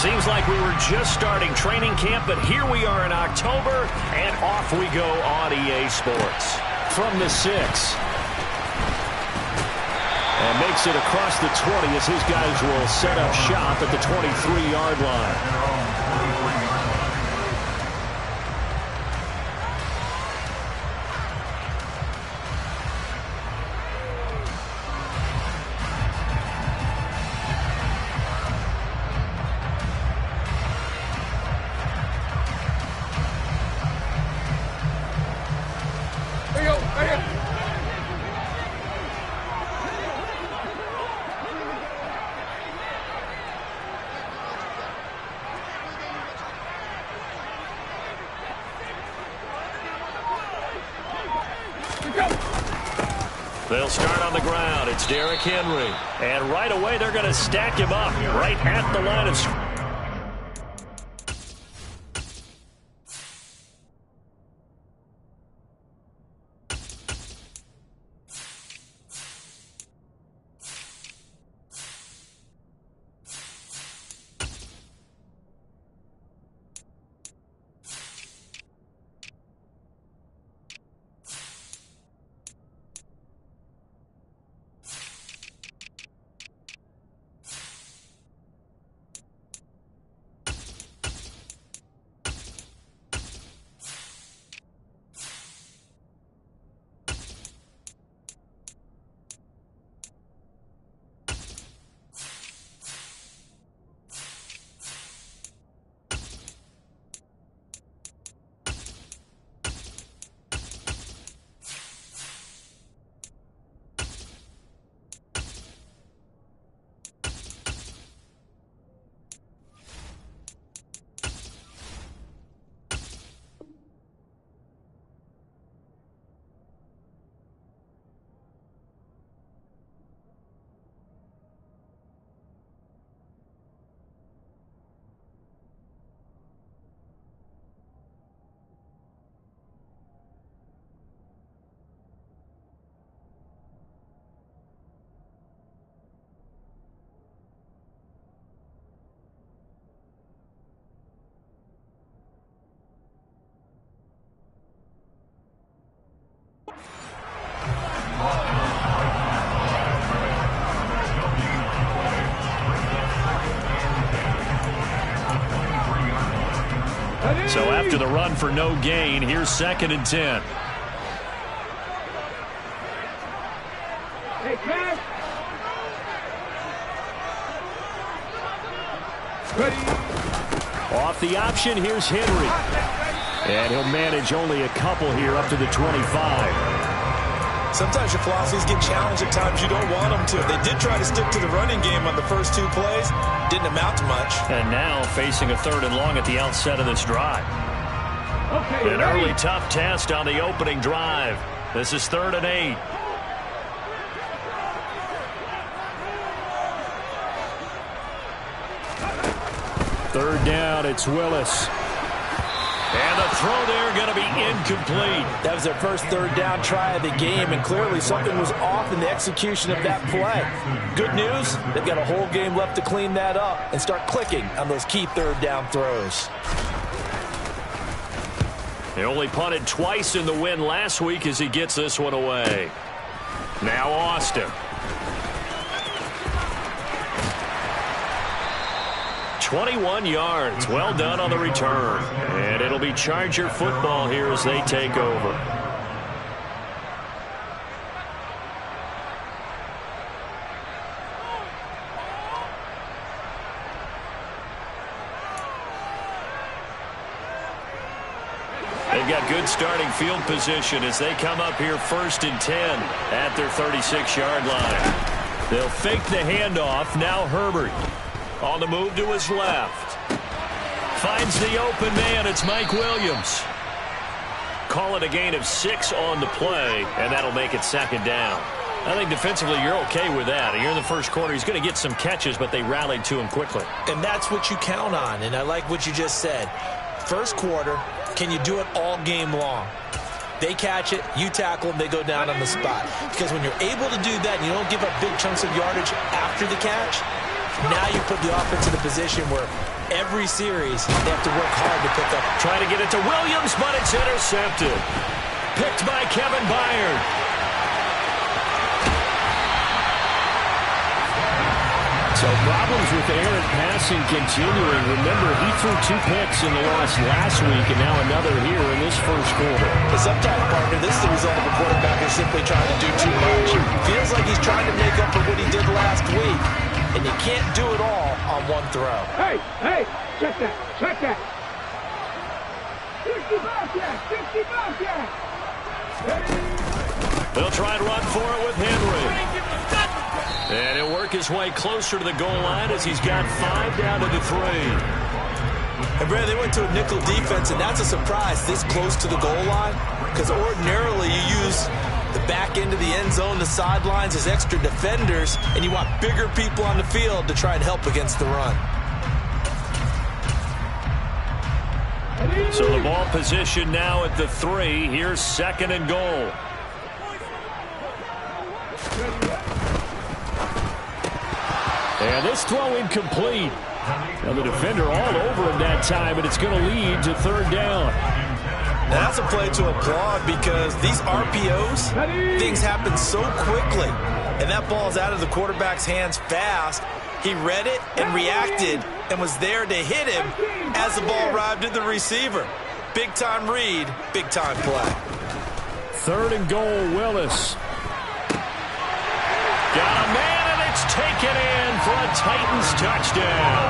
Seems like we were just starting training camp, but here we are in October, and off we go on EA Sports. From the 6. And makes it across the 20 as his guys will set up shop at the 23-yard line. They'll start on the ground. It's Derrick Henry. And right away, they're going to stack him up right at the line of scrimmage. So after the run for no gain, here's 2nd and 10. Off the option, here's Henry. And he'll manage only a couple here up to the 25. Sometimes your philosophies get challenged at times you don't want them to. They did try to stick to the running game on the first 2 plays. Didn't amount to much. And now facing a 3rd and long at the outset of this drive. An early tough test on the opening drive. This is 3rd and 8. Third down, it's Willis. And the throw there going to be incomplete. That was their first 3rd down try of the game, and clearly something was off in the execution of that play. Good news, they've got a whole game left to clean that up and start clicking on those key 3rd down throws. They only punted twice in the win last week as he gets this one away. Now Austin. 21 yards. Well done on the return. And it'll be Charger football here as they take over. They've got good starting field position as they come up here 1st and 10 at their 36-yard line. They'll fake the handoff. Now Herbert on the move to his left. Finds the open man. It's Mike Williams. Call it a gain of 6 on the play, and that'll make it 2nd down. I think defensively you're okay with that. Here in the first quarter, he's going to get some catches, but they rallied to him quickly. And that's what you count on, and I like what you just said. First quarter, can you do it all game long? They catch it, you tackle them, they go down on the spot. Because when you're able to do that and you don't give up big chunks of yardage after the catch, now you put the offense in a position where every series, they have to work hard to pick up. Trying to get it to Williams, but it's intercepted. Picked by Kevin Byard. So problems with errant passing continuing. Remember, he threw 2 picks in the loss last week, and now another here in this first quarter. But sometimes, partner, this is the result of a quarterback who's simply trying to do too much. Feels like he's trying to make up for what he did last week, and you can't do it all on one throw. Hey, check that, check that. 60 back there, 60 back there. They'll try and run for it with Henry. And he'll work his way closer to the goal line as he's got 5 down to the 3. And, Brad, they went to a nickel defense, and that's a surprise this close to the goal line, because ordinarily you use the back end of the end zone, the sidelines as extra defenders, and you want bigger people on the field to try and help against the run. So the ball position now at the 3. Here's 2nd and goal. And this throw incomplete. Now the defender all over him that time, and it's going to lead to 3rd down. Now that's a play to applaud because these RPOs, things happen so quickly. And that ball's out of the quarterback's hands fast. He read it and reacted and was there to hit him as the ball arrived at the receiver. Big-time read, big-time play. 3rd and goal, Willis. Got a man, and it's taken in for a Titans touchdown.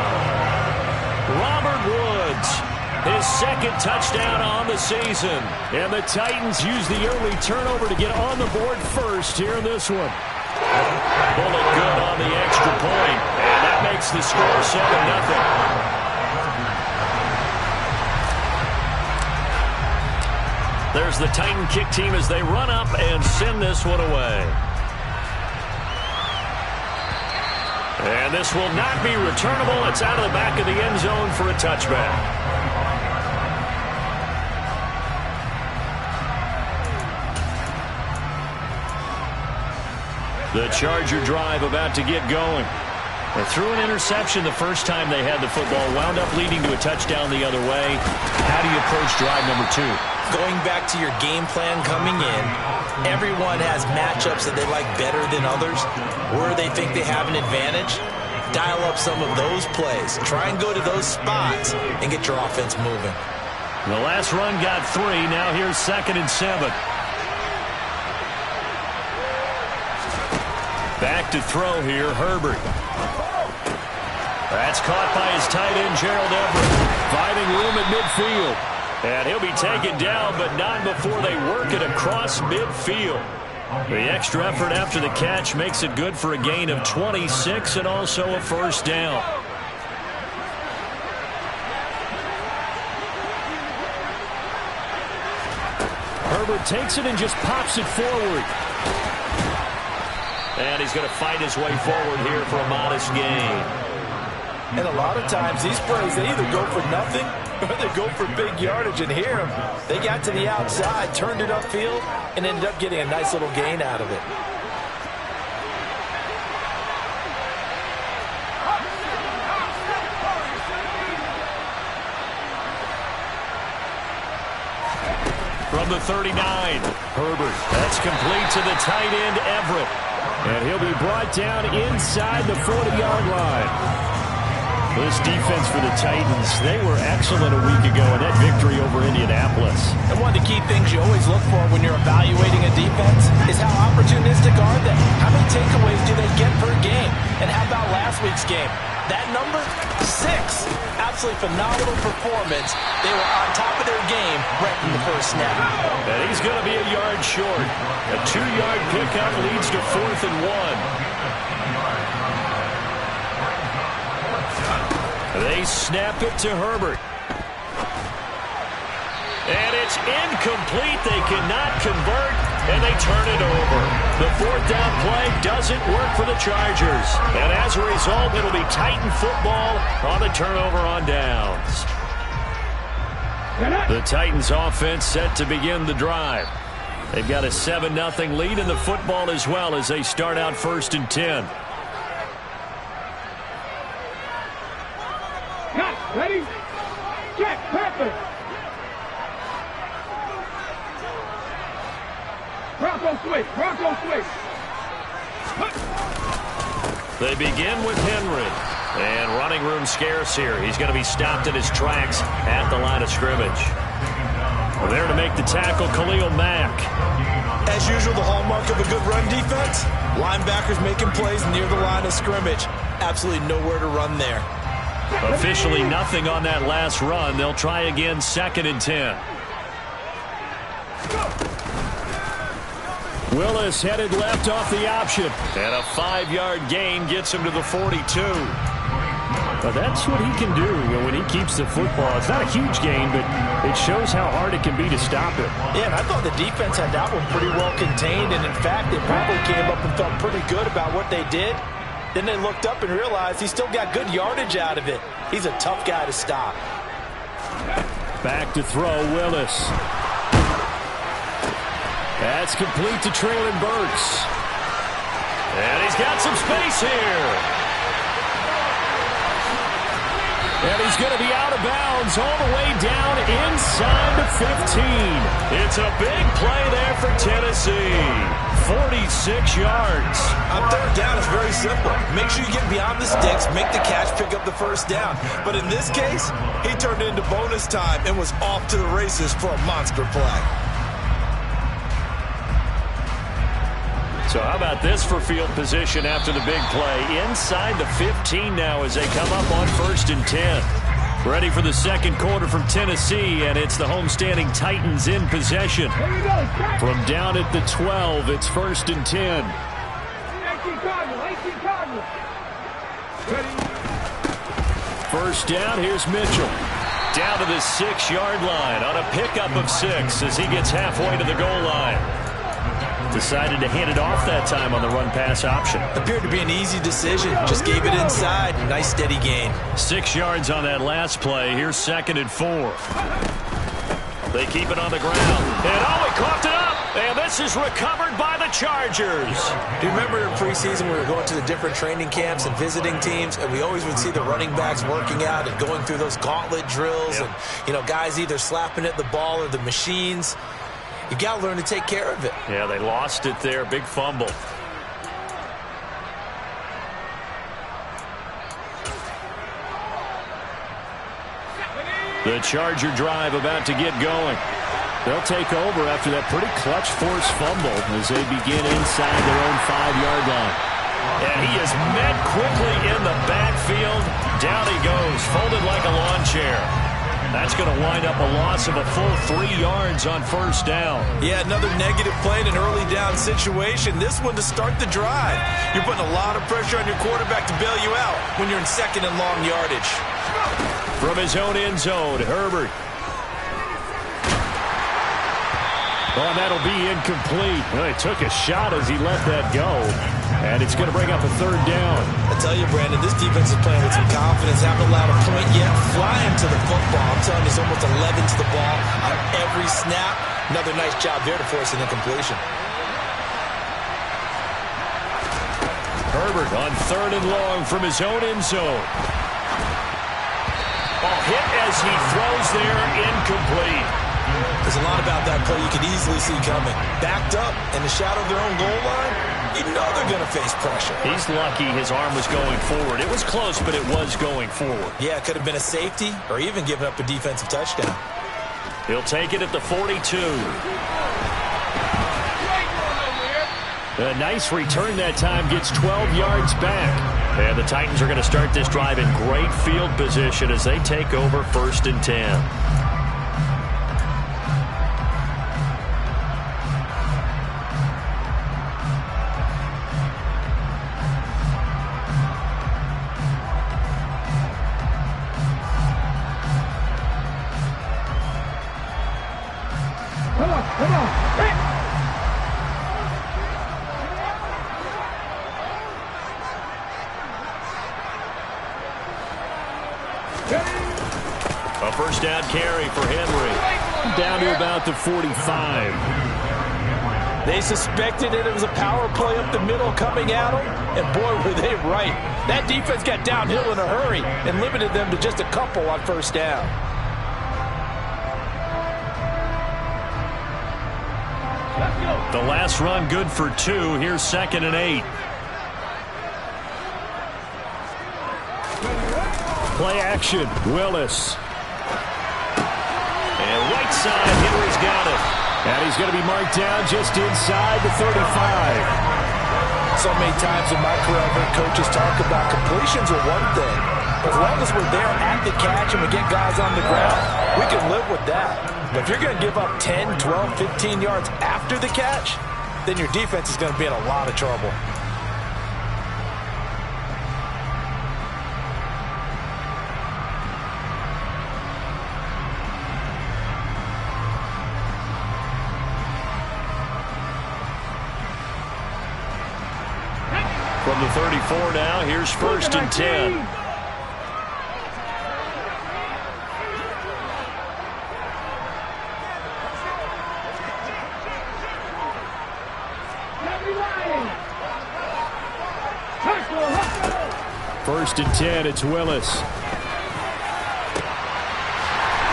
Robert Woods, his 2nd touchdown on the season. And the Titans use the early turnover to get on the board first here in this one. Bullet good on the extra point, and that makes the score 7-0. There's the Titan kick team as they run up and send this one away. And this will not be returnable. It's out of the back of the end zone for a touchback. The Charger drive about to get going. They threw an interception the first time they had the football, wound up leading to a touchdown the other way. How do you approach drive number 2? Going back to your game plan coming in, everyone has matchups that they like better than others, where they think they have an advantage. Dial up some of those plays. Try and go to those spots and get your offense moving. The last run got 3. Now here's 2nd and 7. Back to throw here, Herbert. That's caught by his tight end, Gerald Everett. Finding room at midfield. And he'll be taken down, but not before they work it across midfield. The extra effort after the catch makes it good for a gain of 26 and also a 1st down. Herbert takes it and just pops it forward. And he's going to fight his way forward here for a modest gain. And a lot of times these plays, they either go for nothing or they go for big yardage. And here, they got to the outside, turned it upfield, and ended up getting a nice little gain out of it. From the 39, Herbert. That's complete to the tight end, Everett. And he'll be brought down inside the 40-yard line. This defense for the Titans, they were excellent a week ago in that victory over Indianapolis. And one of the key things you always look for when you're evaluating a defense is how opportunistic are they? How many takeaways do they get per game? And how about last week's game? That number, 6. Absolutely phenomenal performance. They were on top of their game right from the first snap. And he's going to be a yard short. A 2-yard pickup leads to 4th and 1. They snap it to Herbert. And it's incomplete. They cannot convert, and they turn it over. The 4th down play doesn't work for the Chargers. And as a result, it'll be Titan football on the turnover on downs. The Titans offense set to begin the drive. They've got a 7-0 lead in the football as well as they start out 1st and 10. Bronco switch. Bronco switch. They begin with Henry. And running room scarce here. He's going to be stopped in his tracks at the line of scrimmage. There to make the tackle, Khalil Mack. As usual, the hallmark of a good run defense, linebackers making plays near the line of scrimmage. Absolutely nowhere to run there. Officially nothing on that last run. They'll try again, 2nd and 10. Willis headed left off the option. And a 5-yard gain gets him to the 42. Well, that's what he can do when he keeps the football. It's not a huge gain, but it shows how hard it can be to stop him. Yeah, and I thought the defense had that one pretty well contained, and in fact, they probably came up and felt pretty good about what they did. Then they looked up and realized he still got good yardage out of it. He's a tough guy to stop. Back to throw, Willis. That's complete to Traylon Burks. And he's got some space here. And he's going to be out of bounds all the way down inside the 15. It's a big play there for Tennessee. 46 yards. On 3rd down, it's very simple. Make sure you get beyond the sticks, make the catch, pick up the 1st down. But in this case, he turned it into bonus time and was off to the races for a monster play. So how about this for field position after the big play? Inside the 15 now as they come up on 1st and 10. Ready for the 2nd quarter from Tennessee, and it's the homestanding Titans in possession. From down at the 12, it's 1st and 10. 18 Cardinal. First down, here's Mitchell. Down to the 6-yard line on a pickup of 6 as he gets halfway to the goal line. Decided to hand it off that time on the run-pass option. Appeared to be an easy decision. Just gave it inside. Nice steady gain. 6 yards on that last play. Here's 2nd and 4. They keep it on the ground. And he coughed it up. And this is recovered by the Chargers. Do you remember in preseason we were going to the different training camps and visiting teams, and we always would see the running backs working out and going through those gauntlet drills, and guys either slapping at the ball or the machines. You got to learn to take care of it. Yeah, they lost it there. Big fumble. The Charger drive about to get going. They'll take over after that pretty clutch forced fumble as they begin inside their own 5-yard line. And he is met quickly in the backfield. Down he goes, folded like a lawn chair. That's going to wind up a loss of a full 3 yards on 1st down. Yeah, another negative play in an early down situation. This one to start the drive. You're putting a lot of pressure on your quarterback to bail you out when you're in 2nd and long yardage. From his own end zone, Herbert. Oh, that'll be incomplete. Well, he took a shot as he let that go. And it's going to bring up a 3rd down. I tell you, Brandon, this defense is playing with some confidence. Haven't allowed a point yet. Flying to the football. I'm telling you, it's almost 11 to the ball on every snap. Another nice job there to force an incompletion. Herbert on 3rd and long from his own end zone. Oh, hit as he throws there, incomplete. There's a lot about that play you could easily see coming. Backed up in the shadow of their own goal line, you know they're going to face pressure. He's lucky his arm was going forward. It was close, but it was going forward. Yeah, it could have been a safety or even given up a defensive touchdown. He'll take it at the 42. A nice return that time, gets 12 yards back. And the Titans are going to start this drive in great field position as they take over 1st and 10. Come on. Hey. A 1st down carry for Henry. Down to about the 45. They suspected it was a power play up the middle coming at them, and boy, were they right. That defense got downhill in a hurry and limited them to just a couple on 1st down. Let's go. The last run good for 2. Here's 2nd and 8. Play action. Willis. And right side, Henry's got it. And he's going to be marked down just inside the 35. So many times in my career, I've heard coaches talk about completions are one thing. As long as we're there at the catch and we get guys on the ground, we can live with that. But if you're going to give up 10, 12, 15 yards after the catch, then your defense is going to be in a lot of trouble. From the 34 now, here's 1st and 10. First and 10, it's Willis.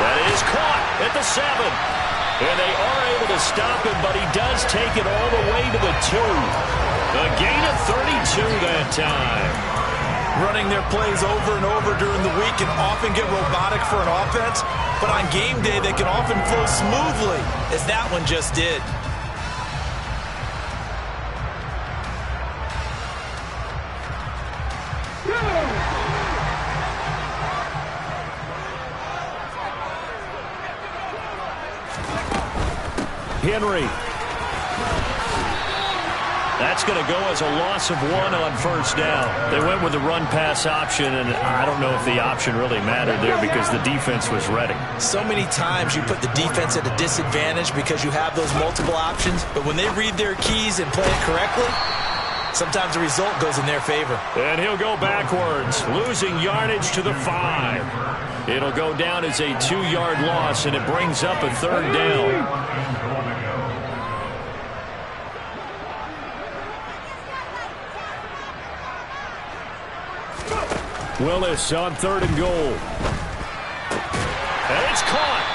That is caught at the 7. And they are able to stop him, but he does take it all the way to the 2. A gain of 32 that time. Running their plays over and over during the week can often get robotic for an offense, but on game day they can often flow smoothly, as that one just did. Henry. That's going to go as a loss of 1 on 1st down. They went with the run-pass option, and I don't know if the option really mattered there because the defense was ready. So many times you put the defense at a disadvantage because you have those multiple options, but when they read their keys and play it correctly, sometimes the result goes in their favor. And he'll go backwards, losing yardage to the 5. It'll go down as a 2-yard loss, and it brings up a 3rd down. Willis on 3rd and goal. And it's caught.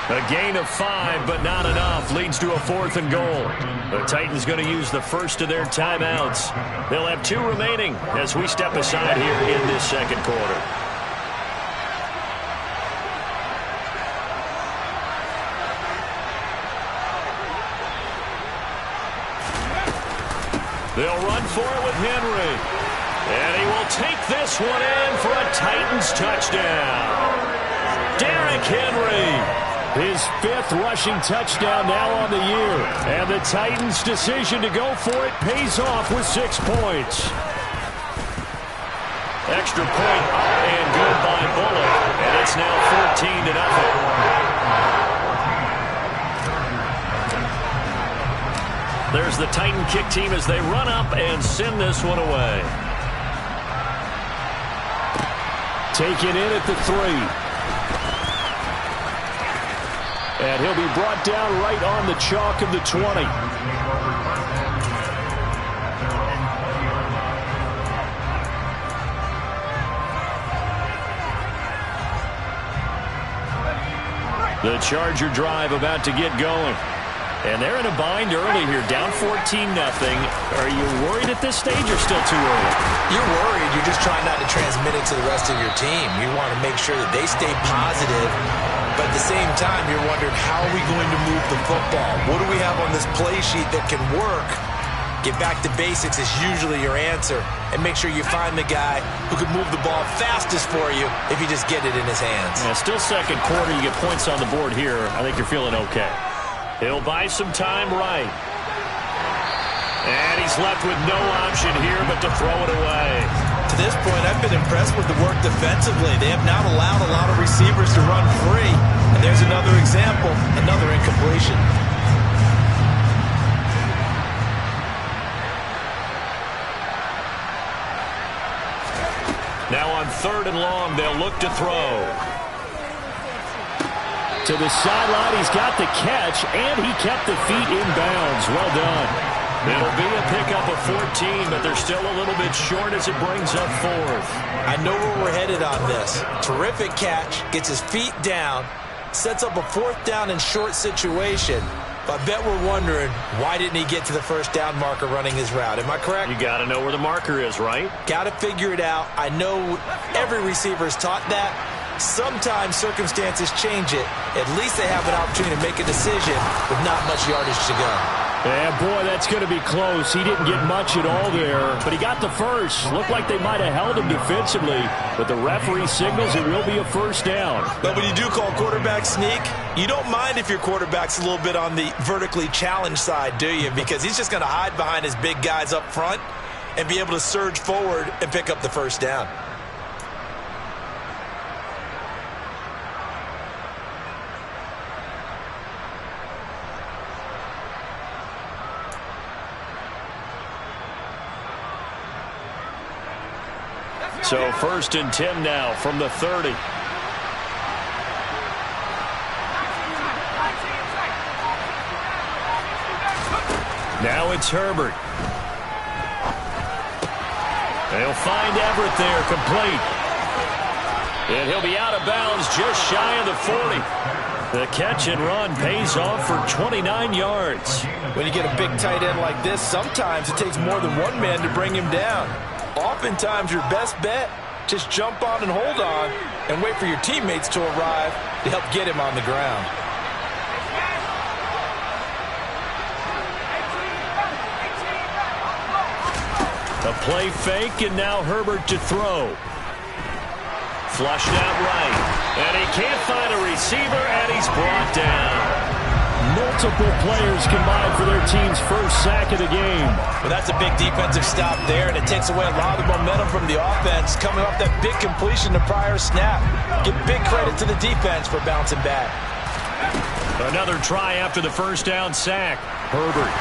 A gain of 5, but not enough. Leads to a 4th and goal. The Titans going to use the first of their timeouts. They'll have 2 remaining as we step aside here in this 2nd quarter. They'll run for it with Henry. And he will take this one in for a Titans touchdown. Derrick Henry. His 5th rushing touchdown now on the year. And the Titans' decision to go for it pays off with 6 points. Extra point up and good by Bullock. And it's now 14-0. There's the Titan kick team as they run up and send this one away. Taken in at the 3. And he'll be brought down right on the chalk of the 20. The Charger drive about to get going. And they're in a bind early here, down 14-0. Are you worried at this stage or still too early? You're worried. You're just trying not to transmit it to the rest of your team. You want to make sure that they stay positive, but at the same time, you're wondering, how are we going to move the football? What do we have on this play sheet that can work? Get back to basics is usually your answer, and make sure you find the guy who can move the ball fastest for you if you just get it in his hands. Yeah, still 2nd quarter. You get points on the board here. I think you're feeling okay. He'll buy some time right. And he's left with no option here but to throw it away. To this point, I've been impressed with the work defensively. They have not allowed a lot of receivers to run free. And there's another example, another incompletion. Now on 3rd and long, they'll look to throw. To the sideline, he's got the catch, and he kept the feet in bounds. Well done. It'll be a pickup of 14, but they're still a little bit short as it brings up 4th. I know where we're headed on this. Terrific catch, gets his feet down, sets up a 4th down and short situation, I bet we're wondering, why didn't he get to the first down marker running his route? Am I correct? You got to know where the marker is, right? Got to figure it out. I know every receiver is taught that. Sometimes circumstances change it. At least they have an opportunity to make a decision with not much yardage to go. Yeah, boy, that's going to be close. He didn't get much at all there, but he got the first. Looked like they might have held him defensively, but the referee signals it will be a first down. But when you do call quarterback sneak, you don't mind if your quarterback's a little bit on the vertically challenged side, do you? Because he's just going to hide behind his big guys up front and be able to surge forward and pick up the first down. So 1st and 10 now from the 30. Now it's Herbert. They'll find Everett there, complete. And he'll be out of bounds just shy of the 40. The catch and run pays off for 29 yards. When you get a big tight end like this, sometimes it takes more than one man to bring him down. Oftentimes, your best bet, just jump on and hold on and wait for your teammates to arrive to help get him on the ground. A play fake, and now Herbert to throw. Flushed out right. And he can't find a receiver, and he's brought down. Multiple players combined for their team's first sack of the game. Well, that's a big defensive stop there, and it takes away a lot of the momentum from the offense coming off that big completion the prior snap. Give big credit to the defense for bouncing back. Another try after the first down sack. Herbert.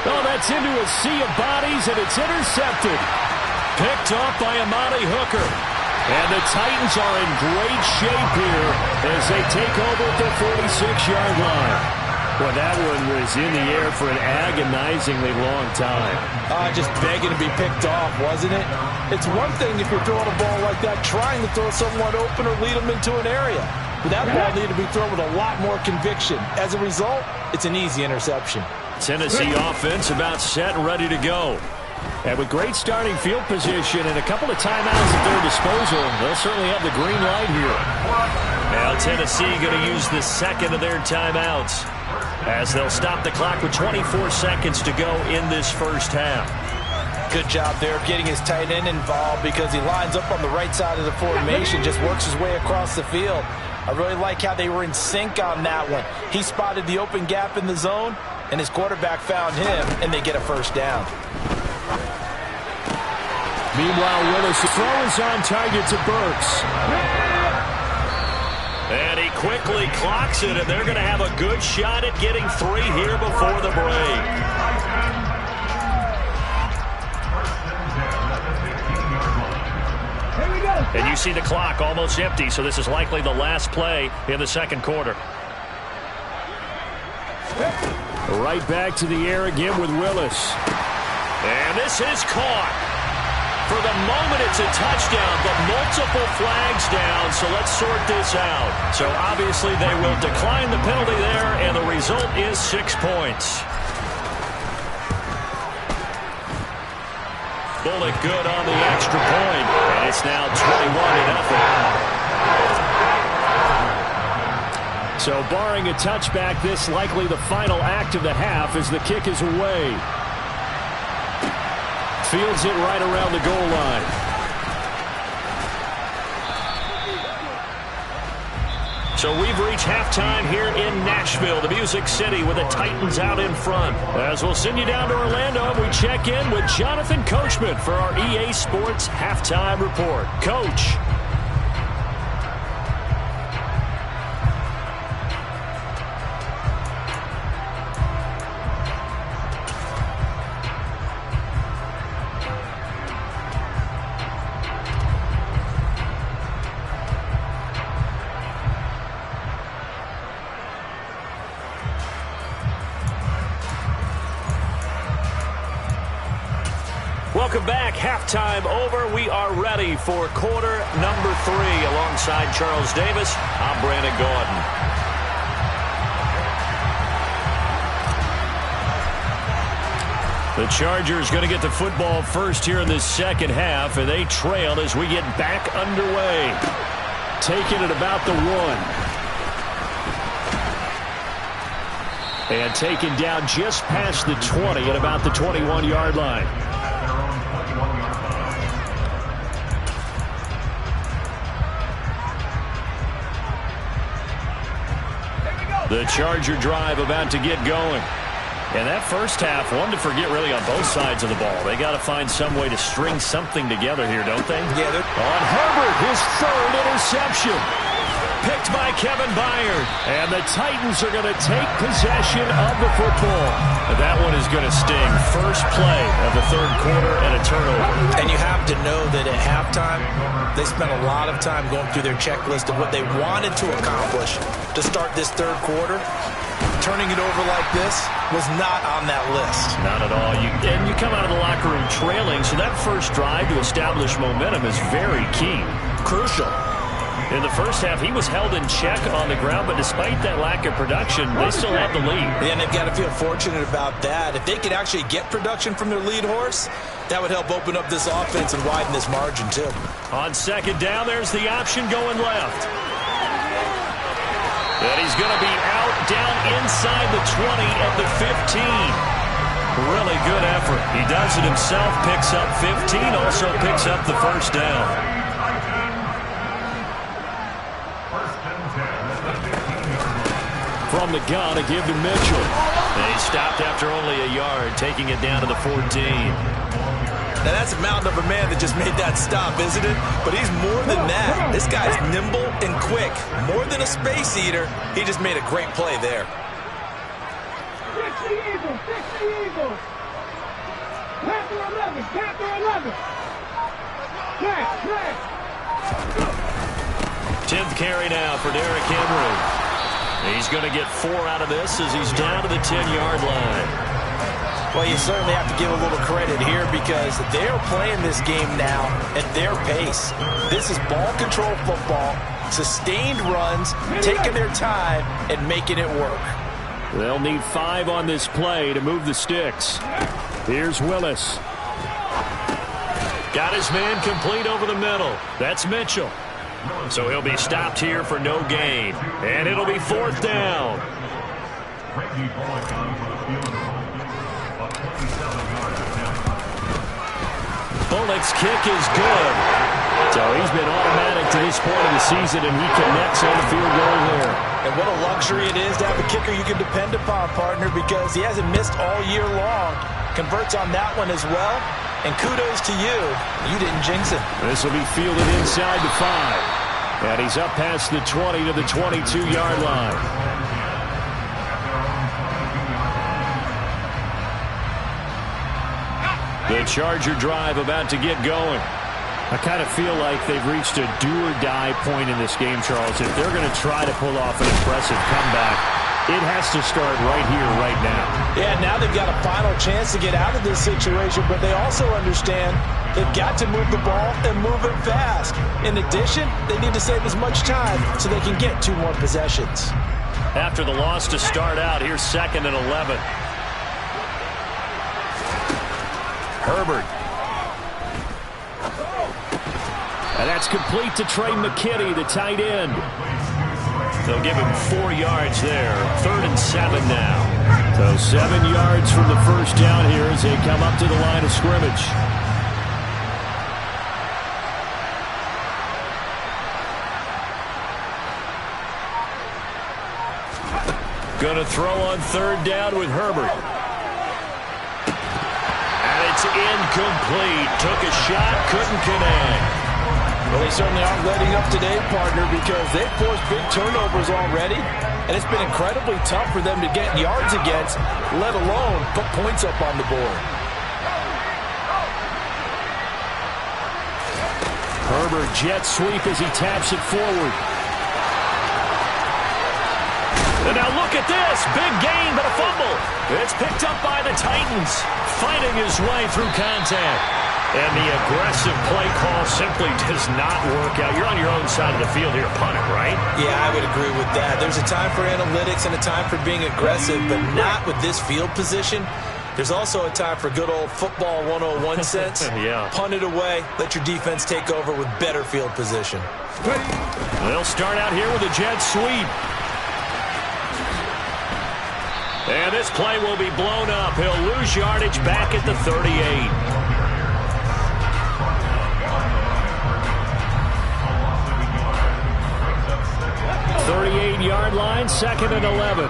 Oh, that's into a sea of bodies, and it's intercepted. Picked off by Amani Hooker. And the Titans are in great shape here as they take over at the 46-yard line. Well, that one was in the air for an agonizingly long time. Just begging to be picked off, wasn't it? It's one thing if you're throwing a ball like that, trying to throw someone open or lead them into an area. But that ball needed to be thrown with a lot more conviction. As a result, it's an easy interception. Tennessee offense about set and ready to go. And with great starting field position and a couple of timeouts at their disposal, they'll certainly have the green light here. Now Tennessee going to use the second of their timeouts as they'll stop the clock with 24 seconds to go in this first half. Good job there of getting his tight end involved because he lines up on the right side of the formation, just works his way across the field. I really like how they were in sync on that one. He spotted the open gap in the zone, and his quarterback found him, and they get a first down. Meanwhile, Willis throws on target to Burks. And he quickly clocks it, and they're going to have a good shot at getting 3 here before the break. And you see the clock almost empty, so this is likely the last play in the second quarter. Right back to the air again with Willis. And this is caught. For the moment, it's a touchdown, but multiple flags down, so let's sort this out. So obviously they will decline the penalty there, and the result is 6 points. Bullock good on the extra point, and it's now 21-0. So barring a touchback, this likely the final act of the half as the kick is away. Fields it right around the goal line. So we've reached halftime here in Nashville, the Music City, with the Titans out in front. As we'll send you down to Orlando, we check in with Jonathan Coachman for our EA Sports Halftime Report. Coach. Welcome back. Halftime over. We are ready for quarter number 3. Alongside Charles Davis, I'm Brandon Gaudin. The Chargers going to get the football first here in this second half, and they trail as we get back underway. Taking it about the 1. And taken down just past the 20 at about the 21-yard line. The Charger drive about to get going. And that first half, one to forget really on both sides of the ball. They got to find some way to string something together here, don't they? Yeah. On Herbert, his third interception. Picked by Kevin Byard. And the Titans are going to take possession of the football. That one is going to sting. First play of the third quarter and a turnover. And you have to know that at halftime, they spent a lot of time going through their checklist of what they wanted to accomplish to start this third quarter. Turning it over like this was not on that list. Not at all. And you come out of the locker room trailing, so that first drive to establish momentum is very key. Crucial. In the first half, he was held in check on the ground, but despite that lack of production, they still have the lead. And they've got to feel fortunate about that. If they could actually get production from their lead horse, that would help open up this offense and widen this margin, too. On second down, there's the option going left. And he's going to be out down inside the 20 at the 15. Really good effort. He does it himself, picks up 15, also picks up the first down. From the gun, a give to Mitchell. They stopped after only a yard, taking it down to the 14. Now that's a mountain of a man that just made that stop, isn't it? But he's more than that. This guy's nimble and quick. More than a space eater, he just made a great play there. Fix the Eagles! Fix the Eagles! Panther 11! Panther 11! Track! Track! 10th carry now for Derrick Henry. He's going to get 4 out of this as he's down to the 10-yard line. Well, you certainly have to give a little credit here because they're playing this game now at their pace. This is ball control football, sustained runs, taking their time and making it work. They'll need 5 on this play to move the sticks. Here's Willis. Got his man complete over the middle. That's Mitchell. So he'll be stopped here for no gain. And it'll be 4th down. Bullock's kick is good. So he's been automatic to this point of the season, and he connects on the field goal there. And what a luxury it is to have a kicker you can depend upon, partner, because he hasn't missed all year long. Converts on that one as well. And kudos to you. You didn't jinx him. This will be fielded inside the 5. And he's up past the 20 to the 22-yard line. The Charger drive about to get going. I kind of feel like they've reached a do-or-die point in this game, Charles. If they're going to try to pull off an impressive comeback, it has to start right here, right now. Yeah, now they've got a final chance to get out of this situation, but they also understand they've got to move the ball and move it fast. In addition, they need to save as much time so they can get 2 more possessions. After the loss to start out, here's 2nd and 11. Herbert. And that's complete to Trey McKinney, the tight end. They'll give him 4 yards there. 3rd and 7 now. So 7 yards from the first down here as they come up to the line of scrimmage. Going to throw on 3rd down with Herbert. And it's incomplete. Took a shot, couldn't connect. Well, they certainly aren't letting up today, partner, because they've forced big turnovers already, and it's been incredibly tough for them to get yards against, let alone put points up on the board. Herbert jet sweep as he taps it forward. And now look at this. Big gain, but a fumble. It's picked up by the Titans, fighting his way through contact. And the aggressive play call simply does not work out. You're on your own side of the field here, punt it, right? Yeah, I would agree with that. There's a time for analytics and a time for being aggressive, but not with this field position. There's also a time for good old football 101 sense. Yeah. Punt it away. Let your defense take over with better field position. They'll start out here with a jet sweep. And this play will be blown up. He'll lose yardage back at the 38. 38-yard line, 2nd and 11.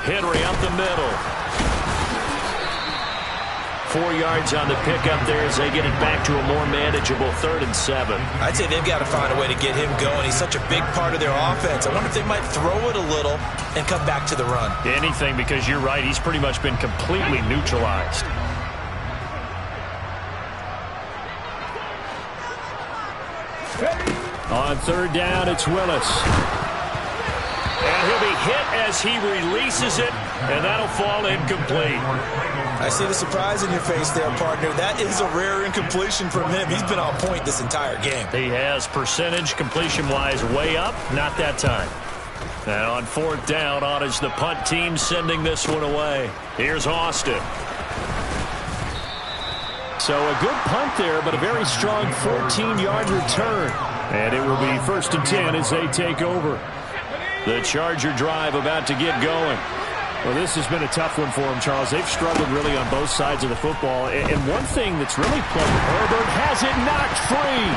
Henry up the middle. 4 yards on the pickup there as they get it back to a more manageable 3rd and 7. I'd say they've got to find a way to get him going. He's such a big part of their offense. I wonder if they might throw it a little and come back to the run. Anything, because you're right. He's pretty much been completely neutralized. On 3rd down, it's Willis. And he'll be hit as he releases it, and that'll fall incomplete. I see the surprise in your face there, partner. That is a rare incompletion from him. He's been on point this entire game. He has percentage completion-wise way up, not that time. And on 4th down, on is the punt team sending this one away. Here's Austin. So a good punt there, but a very strong 14-yard return. And it will be 1st and 10 as they take over. The Charger drive about to get going. Well, this has been a tough one for them, Charles. They've struggled really on both sides of the football. And one thing that's really plagued Herbert has it knocked free.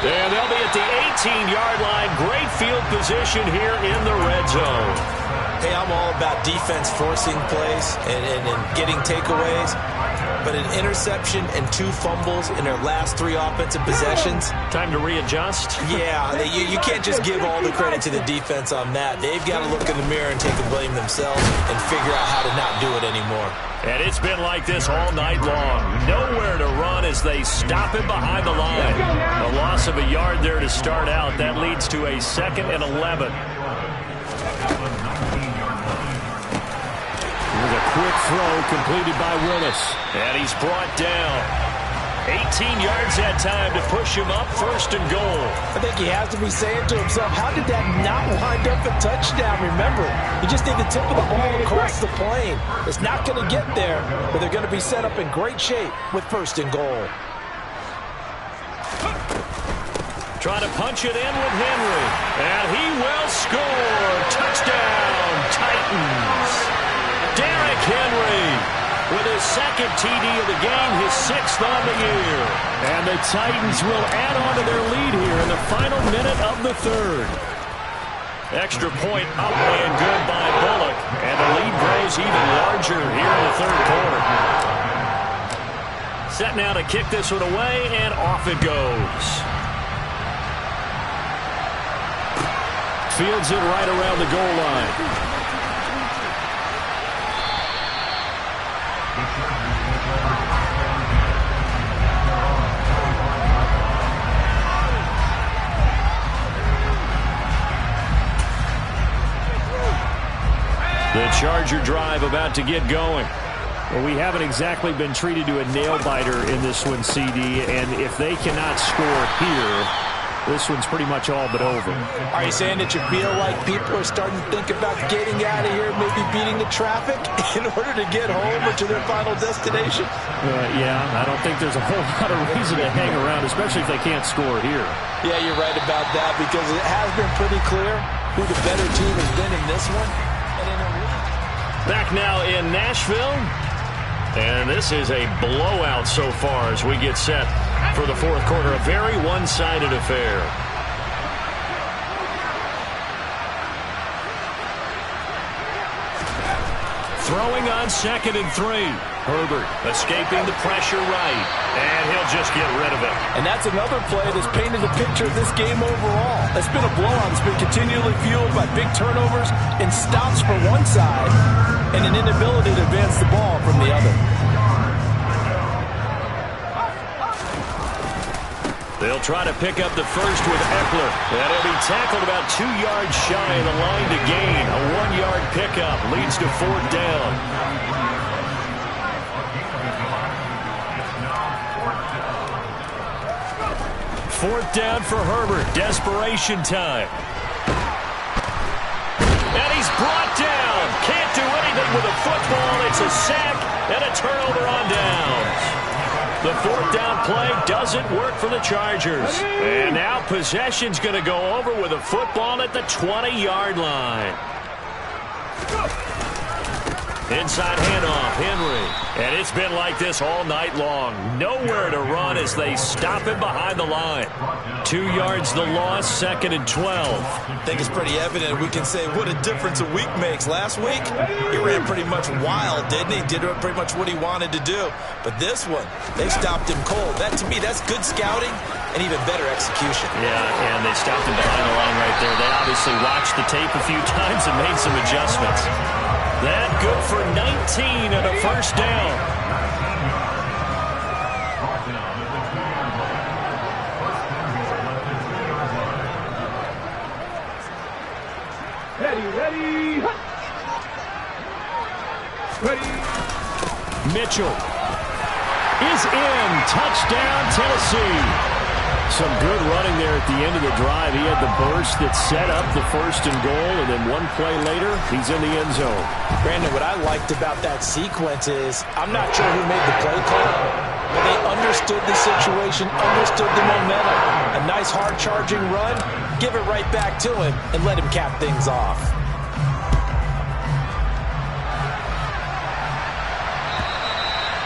And they'll be at the 18-yard line. Great field position here in the red zone. Hey, I'm all about defense forcing plays and getting takeaways. But an interception and 2 fumbles in their last 3 offensive possessions. Time to readjust? Yeah, you can't just give all the credit to the defense on that. They've got to look in the mirror and take the blame themselves and figure out how to not do it anymore. And it's been like this all night long. Nowhere to run as they stop him behind the line. A loss of a yard there to start out. That leads to a 2nd and 11. With a quick throw completed by Willis. And he's brought down. 18 yards that time to push him up, 1st and goal. I think he has to be saying to himself, how did that not wind up a touchdown? Remember, you just need the tip of the ball across the plane. It's not going to get there, but they're going to be set up in great shape with 1st and goal. Trying to punch it in with Henry. And he will score. Touchdown, Titans. Derrick Henry with his 2nd TD of the game, his 6th on the year. And the Titans will add on to their lead here in the final minute of the 3rd. Extra point up and good by Bullock. And the lead grows even larger here in the 3rd quarter. Set now to kick this one away, and off it goes. Fields it right around the goal line. The Charger drive about to get going. Well, we haven't exactly been treated to a nail-biter in this one, CD, and if they cannot score here, this one's pretty much all but over. Are you saying that you feel like people are starting to think about getting out of here, maybe beating the traffic in order to get home or to their final destination? Yeah, I don't think there's a whole lot of reason to hang around, especially if they can't score here. Yeah, you're right about that, because it has been pretty clear who the better team has been in this one. Back now in Nashville. And this is a blowout so far as we get set for the 4th quarter. A very one-sided affair. Throwing on 2nd and 3. Herbert escaping the pressure right. And he'll just get rid of it. And that's another play that's painted the picture of this game overall. It's been a blowout. It's been continually fueled by big turnovers and stops for one side and an inability to advance the ball from the other. They'll try to pick up the first with Eckler. And he'll be tackled about 2 yards shy of the line to gain. A 1-yard pickup leads to 4th down. Fourth down for Herbert. Desperation time. brought down. Can't do anything with a football. It's a sack and a turnover on downs. The fourth down play doesn't work for the Chargers. And now possession's going to go over with a football at the 20-yard line. Inside handoff, Henry. And it's been like this all night long. Nowhere to run as they stop him behind the line. 2 yards the loss, 2nd and 12. I think it's pretty evident. We can say what a difference a week makes. Last week, he ran pretty much wild, didn't he? Did pretty much what he wanted to do. But this one, they stopped him cold. That, to me, that's good scouting and even better execution. Yeah, and they stopped him behind the line right there. They obviously watched the tape a few times and made some adjustments. That good for 19 and a first down. Ready. Mitchell is in. Touchdown, Tennessee. Some good running there at the end of the drive. He had the burst that set up the 1st and goal, and then one play later, he's in the end zone. Brandon, what I liked about that sequence is I'm not sure who made the play call, but they understood the situation, understood the momentum. A nice hard-charging run, give it right back to him, and let him cap things off.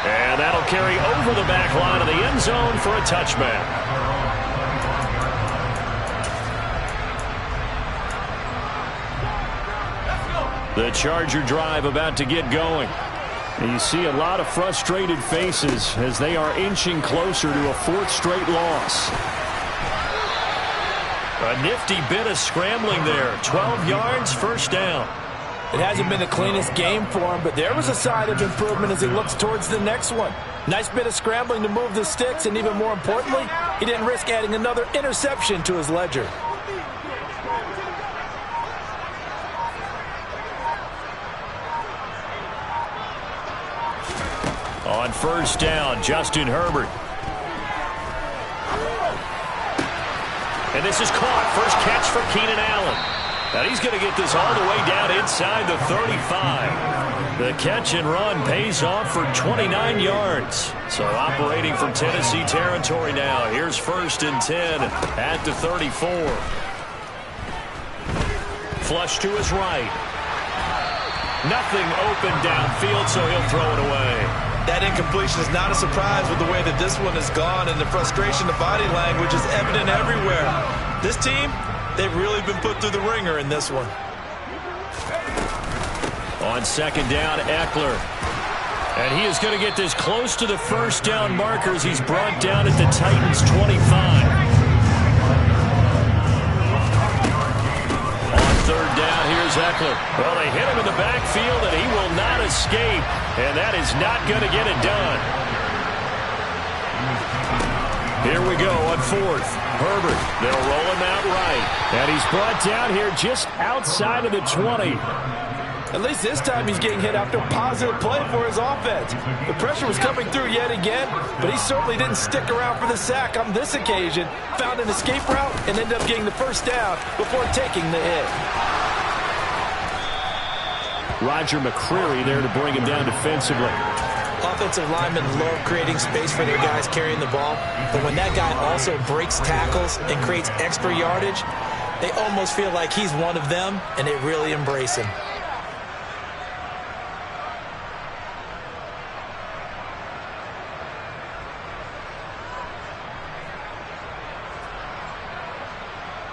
And that'll carry over the back line of the end zone for a touchback. The Charger drive about to get going. And you see a lot of frustrated faces as they are inching closer to a 4th straight loss. A nifty bit of scrambling there. 12 yards, first down. It hasn't been the cleanest game for him, but there was a sign of improvement as he looks towards the next one. Nice bit of scrambling to move the sticks, and even more importantly, he didn't risk adding another interception to his ledger. On first down, Justin Herbert. And this is caught. First catch for Keenan Allen. And he's going to get this all the way down inside the 35. The catch and run pays off for 29 yards. So operating from Tennessee territory now. Here's 1st and 10 at the 34. Flush to his right. Nothing open downfield, so he'll throw it away. That incompletion is not a surprise with the way that this one has gone, and the frustration, the body language is evident everywhere. This team, they've really been put through the ringer in this one. On 2nd down, Eckler. And he is going to get this close to the first down markers. He's brought down at the Titans' 25. On 3rd down, here's Eckler. Well, they hit him in the backfield, and he will not escape. And that is not going to get it done. Here we go on 4th. Herbert, they'll roll him out right. And he's brought down here just outside of the 20. At least this time he's getting hit after a positive play for his offense. The pressure was coming through yet again, but he certainly didn't stick around for the sack on this occasion. Found an escape route and ended up getting the first down before taking the hit. Roger McCreary there to bring him down defensively. Offensive linemen love creating space for their guys carrying the ball, but when that guy also breaks tackles and creates extra yardage, they almost feel like he's one of them, and they really embrace him.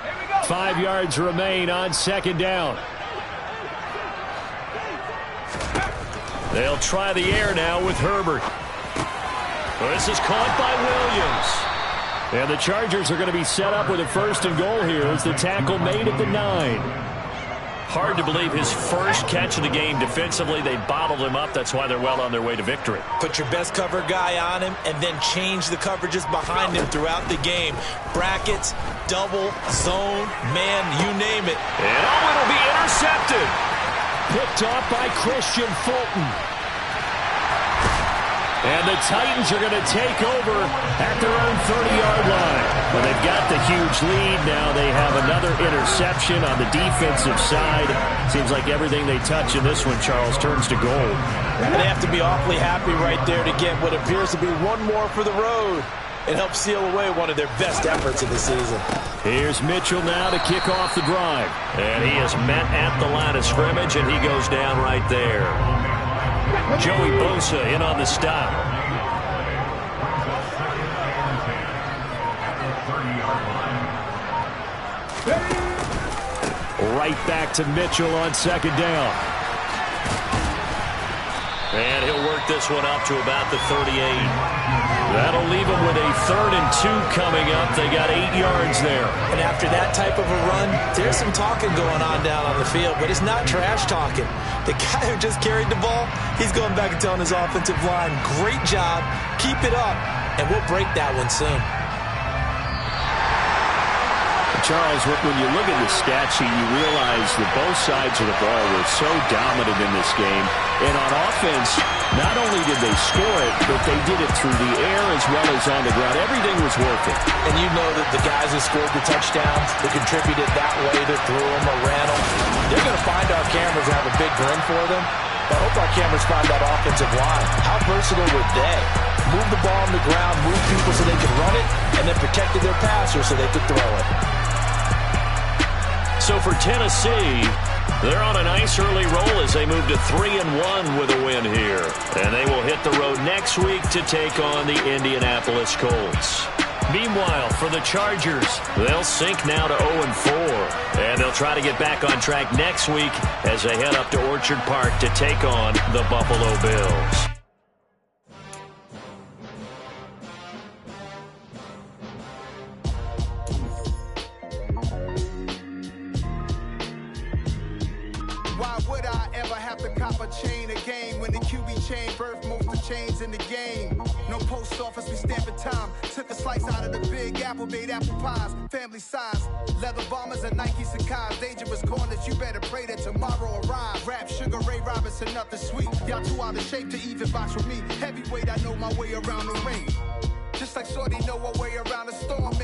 Here we go. 5 yards remain on 2nd down. They'll try the air now with Herbert. Well, this is caught by Williams. And the Chargers are going to be set up with a 1st and goal here as the tackle made at the 9. Hard to believe his first catch of the game defensively. They bottled him up. That's why they're well on their way to victory. Put your best cover guy on him and then change the coverages behind him throughout the game. Brackets, double, zone, man, you name it. And it'll be intercepted. Picked off by Christian Fulton. And the Titans are going to take over at their own 30-yard line. Well, they've got the huge lead. Now they have another interception on the defensive side. Seems like everything they touch in this one, Charles, turns to gold. And they have to be awfully happy right there to get what appears to be one more for the road. It helps seal away one of their best efforts of the season. Here's Mitchell now to kick off the drive. And he is met at the line of scrimmage, and he goes down right there. Joey Bosa in on the stop. Right back to Mitchell on second down. And he'll work this one up to about the 38. That'll leave him with a 3rd and 2 coming up. They got 8 yards there. And after that type of a run, there's some talking going on down on the field, but it's not trash talking. The guy who just carried the ball, he's going back and telling his offensive line, great job, keep it up, and we'll break that one soon. Charles, when you look at the stat sheet, you realize that both sides of the ball were so dominant in this game. And on offense, not only did they score it, but they did it through the air as well as on the ground. Everything was working. And you know that the guys who scored the touchdowns, who contributed that way, that threw them or ran them, they're going to find our cameras and have a big grin for them. But I hope our cameras find that offensive line. How versatile were they? Move the ball on the ground, move people so they could run it, and then protected their passer so they could throw it. So for Tennessee, they're on a nice early roll as they move to 3-1 with a win here. And they will hit the road next week to take on the Indianapolis Colts. Meanwhile, for the Chargers, they'll sink now to 0-4. And they'll try to get back on track next week as they head up to Orchard Park to take on the Buffalo Bills. In the game, no post office, we stamping time. Took a slice out of the big apple, made apple pies, family size. Leather bombers and Nike Sacai's, dangerous corners. You better pray that tomorrow arrives. Rap Sugar Ray Robinson, nothing sweet. Y'all too out of shape to even box with me. Heavyweight, I know my way around the ring. Just like Shorty know her way around the storm.